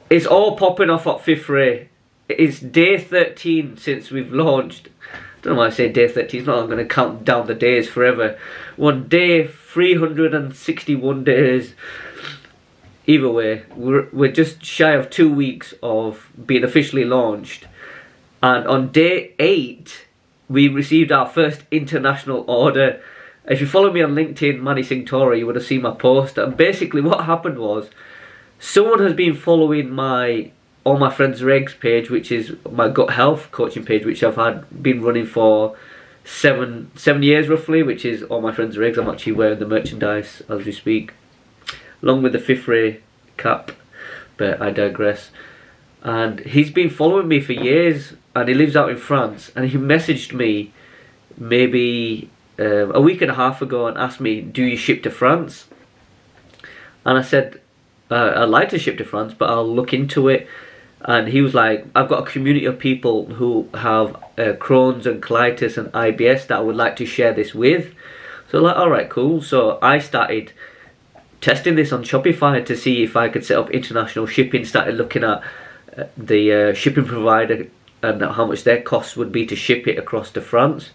It's all popping off at Fifth Ray. It's day 13 since we've launched. I don't know why I say day 13. It's not I'm going to count down the days forever. One day, 361 days. Either way, we're just shy of 2 weeks of being officially launched. And on day 8, we received our first international order. If you follow me on LinkedIn, Manny Singh Tora, you would have seen my post. And basically what happened was, someone has been following All My Friends Regs page, which is my gut health coaching page, which I've been running for seven years roughly, which is All My Friends Regs. I'm actually wearing the merchandise as we speak, along with the Fifth Ray cap, but I digress. And he's been following me for years, and he lives out in France, and he messaged me maybe a week and a half ago and asked me, do you ship to France? And I said, I'd like to ship to France, but I'll look into it. And he was like, I've got a community of people who have Crohn's and colitis and IBS that I would like to share this with. So like, alright, cool. So I started testing this on Shopify to see if I could set up international shipping, started looking at the shipping provider and how much their costs would be to ship it across to France.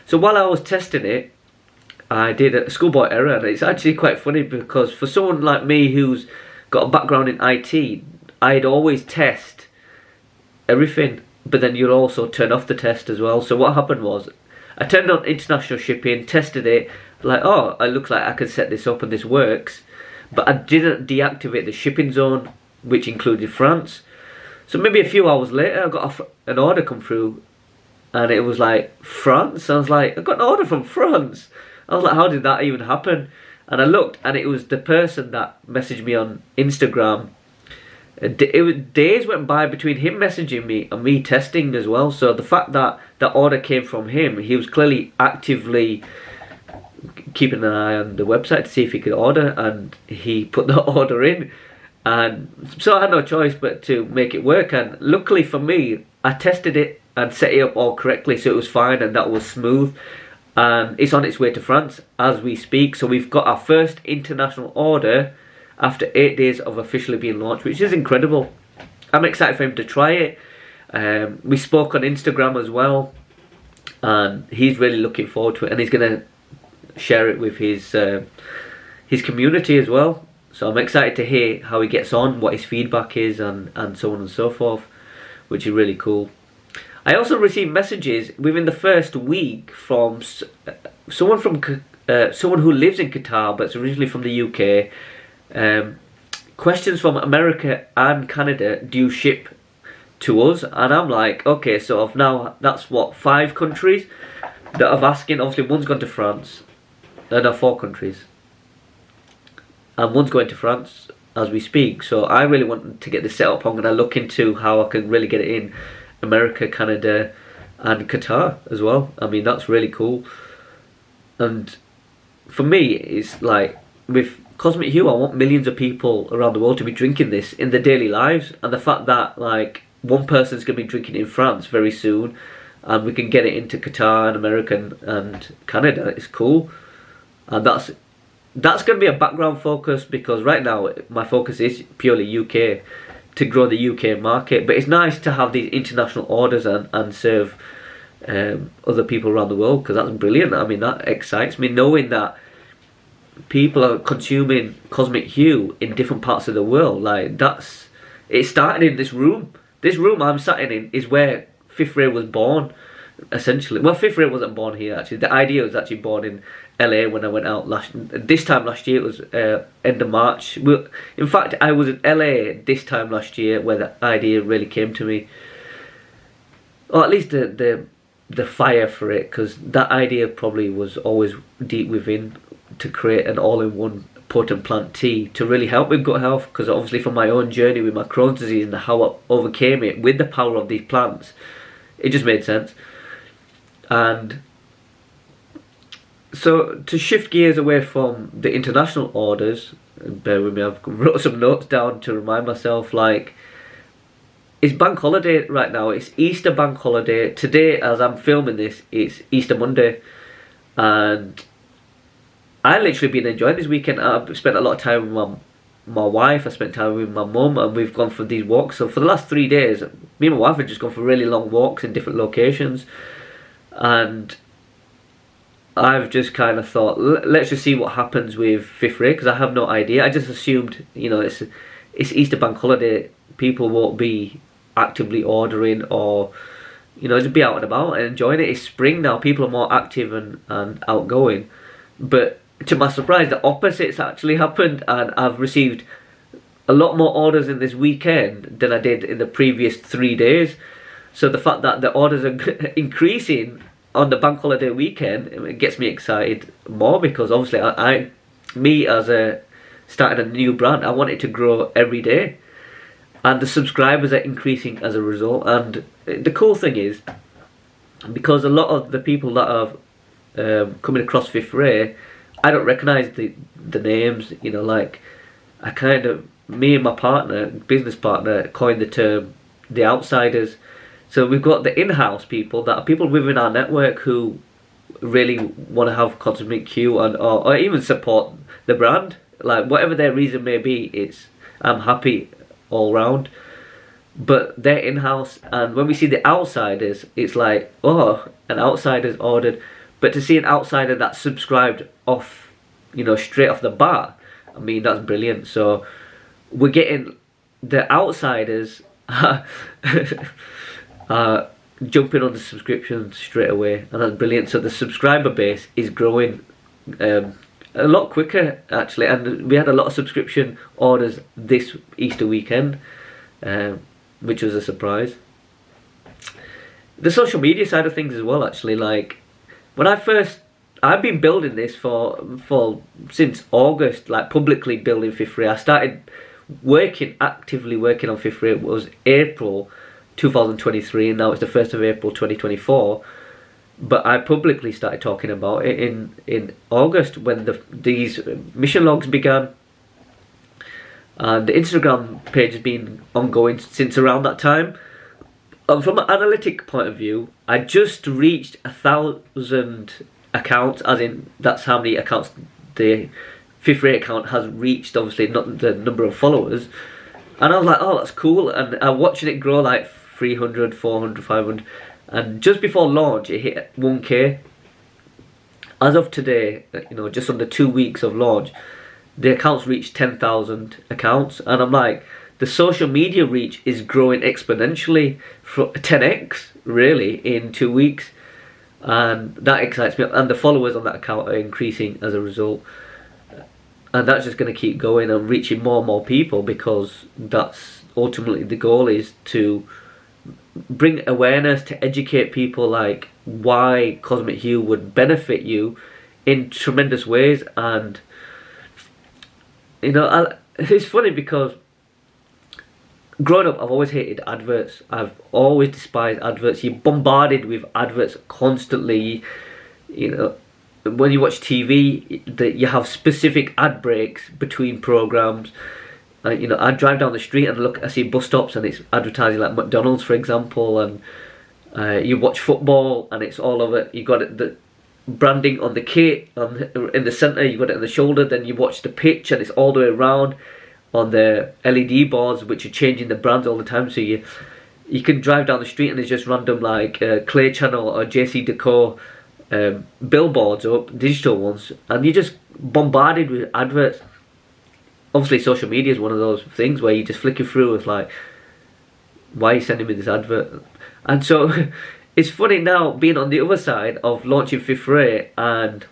So while I was testing it, I did a schoolboy error, and it's actually quite funny because for someone like me who's got a background in IT, I'd always test everything, but then you'll also turn off the test as well. So what happened was, I turned on international shipping, tested it, like, oh, it looks like I can set this up and this works, but I didn't deactivate the shipping zone, which included France. So maybe a few hours later, I got an order come through, and it was like, France? I was like, I got an order from France. I was like, how did that even happen? And I looked, and it was the person that messaged me on Instagram. Days went by between him messaging me and me testing as well. So the fact that the order came from him, he was clearly actively keeping an eye on the website to see if he could order, and he put the order in. And so I had no choice but to make it work. And luckily for me, I tested it and set it up all correctly, so it was fine and that was smooth. And it's on its way to France as we speak. So we've got our first international order after 8 days of officially being launched, which is incredible. I'm excited for him to try it. We spoke on Instagram as well, and he's really looking forward to it, and he's going to share it with his community as well. So I'm excited to hear how he gets on, what his feedback is, and so on and so forth, which is really cool. I also received messages within the first week from someone who lives in Qatar but is originally from the UK. Questions from America and Canada, do you ship to us? And I'm like, okay, so that's what, 5 countries that I'm asking. Obviously one's gone to France. No, 4 countries. And one's going to France as we speak. So I really want to get this set up. I'm going to look into how I can really get it in America, Canada and Qatar as well. I mean, that's really cool. And for me, it's like, with Cosmic Hue, I want millions of people around the world to be drinking this in their daily lives. And the fact that like one person's going to be drinking it in France very soon, and we can get it into Qatar and America and Canada, is cool. And that's going to be a background focus, because right now my focus is purely UK, to grow the UK market. But it's nice to have these international orders and serve other people around the world, because that's brilliant. I mean, that excites me, knowing that people are consuming Cosmic Hue in different parts of the world. Like, it started in this room. This room I'm sat in is where Fifth Ray was born, essentially. Well, Fifth Ray wasn't born here, actually. The idea was actually born in LA when I went out this time last year. It was end of March. Well, in fact, I was in LA this time last year where the idea really came to me, or at least the fire for it, because that idea probably was always deep within, to create an all-in-one potent plant tea to really help with gut health. Because obviously from my own journey with my Crohn's disease and how I overcame it with the power of these plants, it just made sense. And so to shift gears away from the international orders, and bear with me, I've wrote some notes down to remind myself, like, it's bank holiday right now. It's Easter bank holiday. Today, as I'm filming this, it's Easter Monday. And I literally been enjoying this weekend. I've spent a lot of time with my wife, I spent time with my mum, and we've gone for these walks. So for the last 3 days, me and my wife have just gone for really long walks in different locations, and I've just kind of thought, let's just see what happens with Fifth Ray, because I have no idea. I just assumed, it's Easter bank holiday, people won't be actively ordering or, just be out and about and enjoying it. It's spring now, people are more active and outgoing. But to my surprise, the opposite's actually happened, and I've received a lot more orders in this weekend than I did in the previous 3 days. So the fact that the orders are increasing on the bank holiday weekend, it gets me excited more, because obviously me as a starting a new brand, I want it to grow every day, and the subscribers are increasing as a result. And the cool thing is, because a lot of the people that are coming across Fifth Ray, I don't recognise the names. Like, me and my business partner, coined the term the outsiders. So we've got the in-house people, that are people within our network who really want to have Cosmic Q or even support the brand. Like, whatever their reason may be, I'm happy all round. But they're in-house, and when we see the outsiders, it's like, oh, an outsider's ordered. But to see an outsider that's subscribed off, straight off the bat, I mean, that's brilliant. So we're getting the outsiders jumping on the subscription straight away, and that's brilliant. So the subscriber base is growing a lot quicker, actually, and we had a lot of subscription orders this Easter weekend, which was a surprise. The social media side of things as well, actually, like, when I've been building this for since August, like publicly building Fifth Ray. I started actively working on Fifth Ray, it was April 2023, and now it's the 1st of April 2024. But I publicly started talking about it in August, when these mission logs began, and the Instagram page has been ongoing since around that time. And from an analytic point of view, I just reached 1,000 accounts, as in that's how many accounts the Fifth Ray account has reached, obviously not the number of followers. And I was like, oh, that's cool, and I'm watching it grow like 300, 400, 500, and just before launch it hit 1k. As of today, just under 2 weeks of launch, the accounts reached 10,000 accounts, and I'm like, the social media reach is growing exponentially, for 10x really in 2 weeks, and that excites me. And the followers on that account are increasing as a result, and that's just going to keep going and reaching more and more people, because that's ultimately the goal, is to bring awareness, to educate people, like why Cosmic Hue would benefit you in tremendous ways. And it's funny, because growing up, I've always hated adverts. I've always despised adverts. You're bombarded with adverts constantly. When you watch TV, that you have specific ad breaks between programs. I drive down the street and I see bus stops, and it's advertising like McDonald's, for example. And you watch football, and it's all over. You got the branding on the kit, in the centre. You got it on the shoulder. Then you watch the pitch, and it's all the way around on the LED boards, which are changing the brands all the time. So you can drive down the street, and there's just random like Clay Channel or JC Decor billboards up, digital ones, and you're just bombarded with adverts. Obviously, social media is one of those things where you just flicker through with like, why are you sending me this advert? And so it's funny now being on the other side of launching Fifth Ray and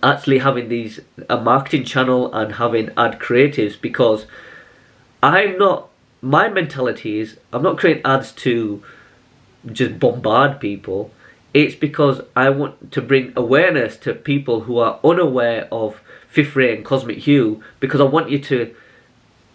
actually having a marketing channel and having ad creatives, because my mentality is, I'm not creating ads to just bombard people. It's because I want to bring awareness to people who are unaware of Fifth Ray and Cosmic Hue, because I want you to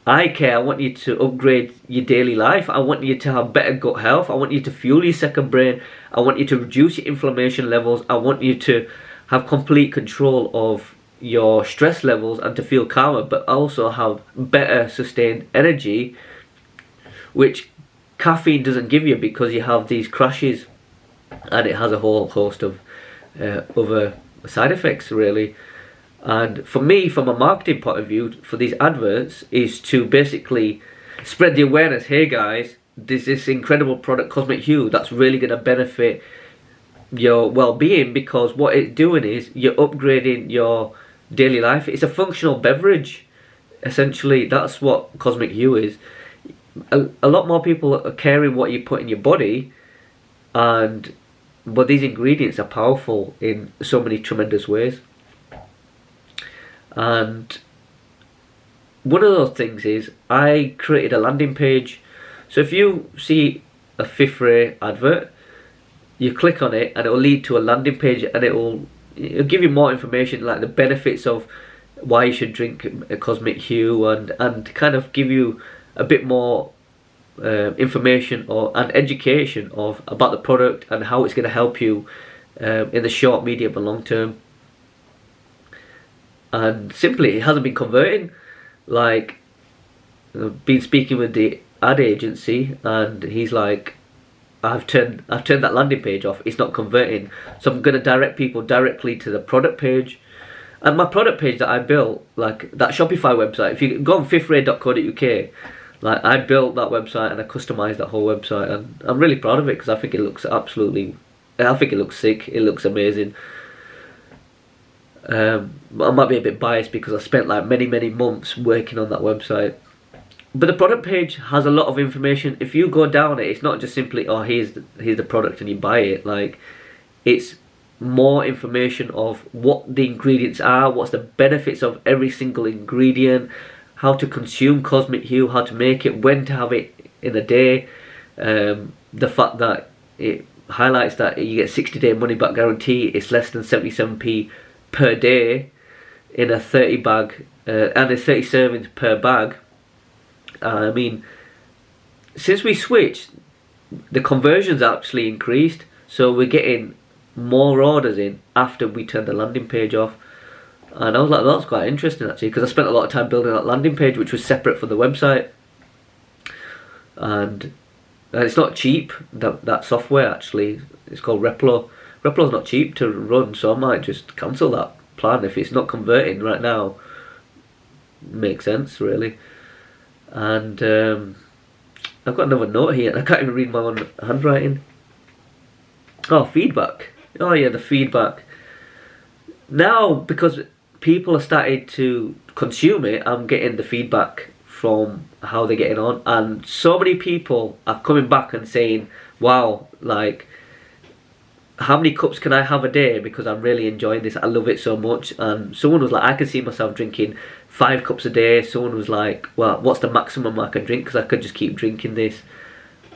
upgrade your daily life. I want you to have better gut health. I want you to fuel your second brain. I want you to reduce your inflammation levels. I want you to have complete control of your stress levels and to feel calmer, but also have better sustained energy, which caffeine doesn't give you, because you have these crashes, and it has a whole host of other side effects, really. And for me, from a marketing point of view, for these adverts, is to basically spread the awareness. Hey guys, there's this incredible product, Cosmic Hue, that's really going to benefit your well-being, because what it's doing is you're upgrading your daily life. It's a functional beverage, essentially. That's what Cosmic Hue is. A lot more people are caring what you put in your body, but these ingredients are powerful in so many tremendous ways. And one of those things is I created a landing page. So if you see a Fifth Ray advert, you click on it and it will lead to a landing page, and it'll give you more information, like the benefits of why you should drink a Cosmic Hue, and kind of give you a bit more information and education about the product and how it's going to help you in the short, medium and long term. And simply, it hasn't been converting. Like, I've been speaking with the ad agency, and he's like, I've turned that landing page off. It's not converting. So I'm going to direct people directly to the product page. And my product page that I built, like that Shopify website, if you go on fifthray.co.uk, like I built that website and I customized that whole website, and I'm really proud of it because I think it looks sick. It looks amazing. I might be a bit biased because I spent like many months working on that website. But the product page has a lot of information. If you go down it, it's not just simply, oh, here's the product and you buy it. Like, it's more information of what the ingredients are, what's the benefits of every single ingredient, how to consume Cosmic Hue, how to make it, when to have it in a day. The fact that it highlights that you get 60-day money back guarantee. It's less than 77p per day in a 30 bag, and there's 30 servings per bag. I mean, since we switched, the conversions actually increased, so we're getting more orders in after we turned the landing page off. And I was like, that's quite interesting actually, because I spent a lot of time building that landing page, which was separate from the website. And it's not cheap, that software actually. It's called Replo. Replo's not cheap to run, so I might just cancel that plan if it's not converting right now. Makes sense, really. And I've got another note here, and I can't even read my own handwriting. Oh, feedback. Oh yeah, the feedback. Now, because people are starting to consume it, I'm getting the feedback from how they're getting on, and so many people are coming back and saying, wow, like, how many cups can I have a day, because I'm really enjoying this, I love it so much. And someone was like, I can see myself drinking 5 cups a day. Someone was like, well, what's the maximum I can drink, because I could just keep drinking this.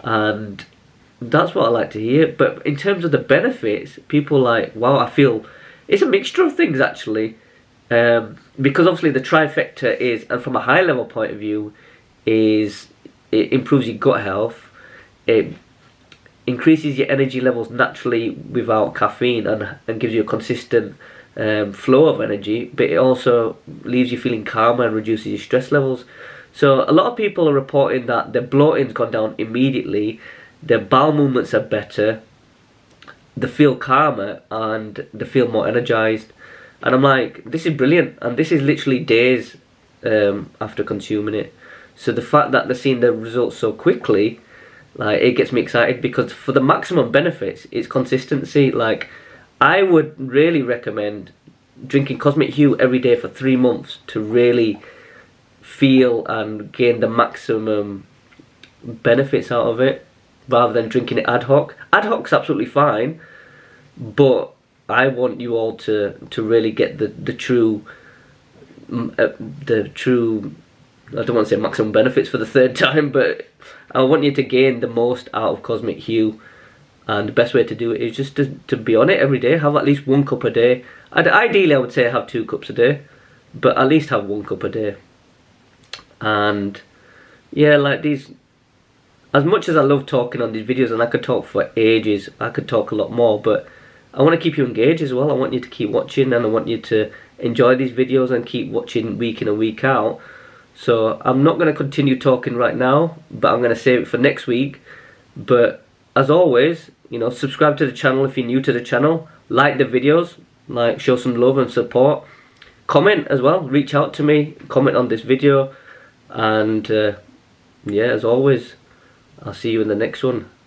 And that's what I like to hear. But in terms of the benefits, people are like, wow, I feel it's a mixture of things actually, because obviously the trifecta is, and from a high level point of view, is it improves your gut health, it increases your energy levels naturally without caffeine, and gives you a consistent flow of energy, but it also leaves you feeling calmer and reduces your stress levels. So a lot of people are reporting that their bloating's gone down immediately, their bowel movements are better, they feel calmer, and they feel more energized. And I'm like, this is brilliant, and this is literally days after consuming it. So the fact that they're seeing the results so quickly, like, it gets me excited, because for the maximum benefits, it's consistency. Like, I would really recommend drinking Cosmic Hue every day for 3 months to really feel and gain the maximum benefits out of it, rather than drinking it ad hoc. Ad hoc's absolutely fine, but I want you all to really get the true I don't want to say maximum benefits for the third time, but I want you to gain the most out of Cosmic Hue. And the best way to do it is just to be on it every day. Have at least 1 cup a day. Ideally, I would say have 2 cups a day, but at least have 1 cup a day. And yeah, like these, as much as I love talking on these videos, and I could talk for ages, I could talk a lot more, but I want to keep you engaged as well. I want you to keep watching, and I want you to enjoy these videos and keep watching week in and week out. So I'm not going to continue talking right now, but I'm going to save it for next week. But as always, you know, subscribe to the channel if you're new to the channel, like the videos, like, show some love and support, comment as well. Reach out to me, comment on this video, and yeah, as always, I'll see you in the next one.